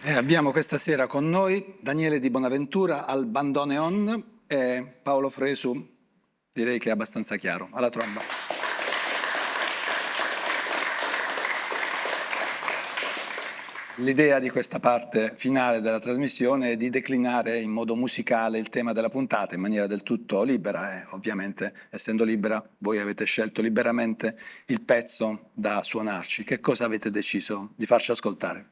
Abbiamo questa sera con noi Daniele Di Bonaventura al bandoneon e Paolo Fresu, direi che è abbastanza chiaro, alla tromba. L'idea di questa parte finale della trasmissione è di declinare in modo musicale il tema della puntata in maniera del tutto libera e ovviamente, essendo libera, voi avete scelto liberamente il pezzo da suonarci. Che cosa avete deciso di farci ascoltare?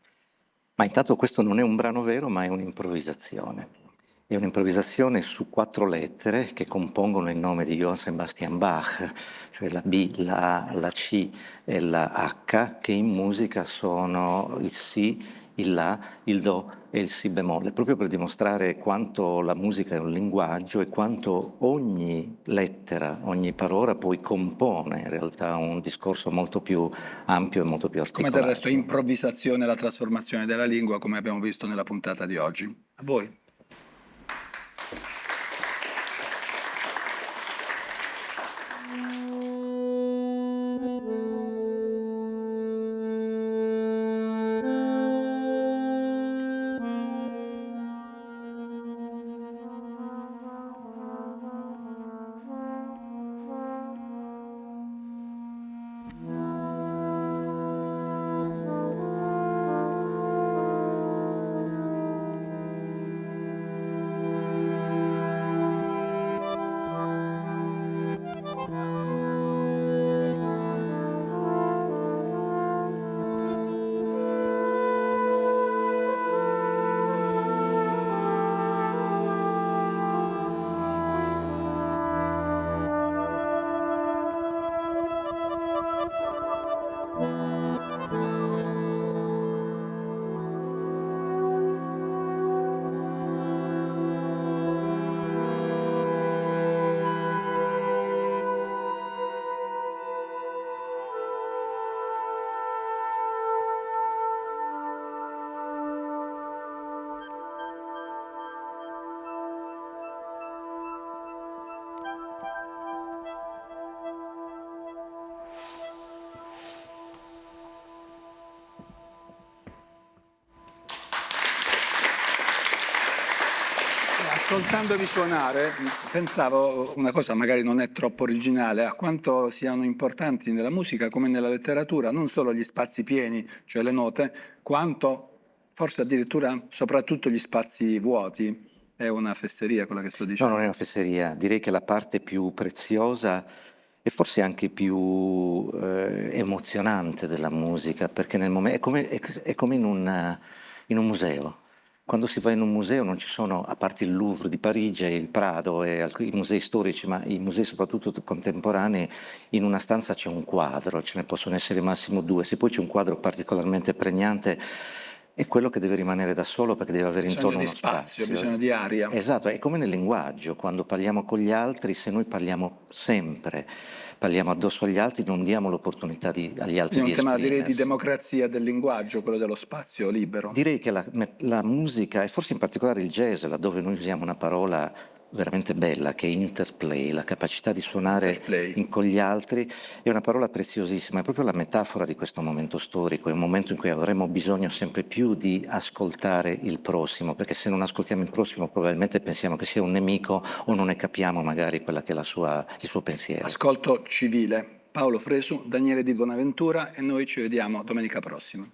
Ma intanto questo non è un brano vero, ma è un'improvvisazione. È un'improvvisazione su 4 lettere che compongono il nome di Johann Sebastian Bach, cioè la B, la A, la C e la H, che in musica sono il Si, il La, il Do e il Si bemolle, proprio per dimostrare quanto la musica è un linguaggio e quanto ogni lettera, ogni parola poi compone in realtà un discorso molto più ampio e molto più Come del resto articolato. improvvisazione e la trasformazione della lingua, come abbiamo visto nella puntata di oggi. A voi. Ascoltandovi suonare, pensavo una cosa magari non è troppo originale, a quanto siano importanti nella musica come nella letteratura non solo gli spazi pieni, cioè le note, quanto forse addirittura soprattutto gli spazi vuoti. È una fesseria quella che sto No, dicendo. non è una fesseria, direi che la parte più preziosa e forse anche più emozionante della musica, perché nel momento è come in un museo. Quando si va in un museo non ci sono, a parte il Louvre di Parigi, il Prado e i musei storici, ma i musei soprattutto contemporanei, in una stanza c'è un quadro, ce ne possono essere massimo 2, se poi c'è un quadro particolarmente pregnante è quello che deve rimanere da solo perché deve avere Bisogno intorno di uno spazio, spazio. bisogno di aria. Esatto, è come nel linguaggio, quando parliamo con gli altri, se noi parliamo sempre, parliamo addosso agli altri, non diamo l'opportunità agli altri Quindi è di un tema, direi, di esprimersi. democrazia del linguaggio, quello dello spazio libero. Direi che la musica, e forse in particolare il jazz, laddove noi usiamo una parola veramente bella, che è interplay, la capacità di suonare Interplay. con gli altri, è una parola preziosissima, è proprio la metafora di questo momento storico, è un momento in cui avremo bisogno sempre più di ascoltare il prossimo, perché se non ascoltiamo il prossimo probabilmente pensiamo che sia un nemico o non ne capiamo magari quella che è il suo pensiero. Ascolto civile. Paolo Fresu, Daniele Di Bonaventura e noi ci vediamo domenica prossima.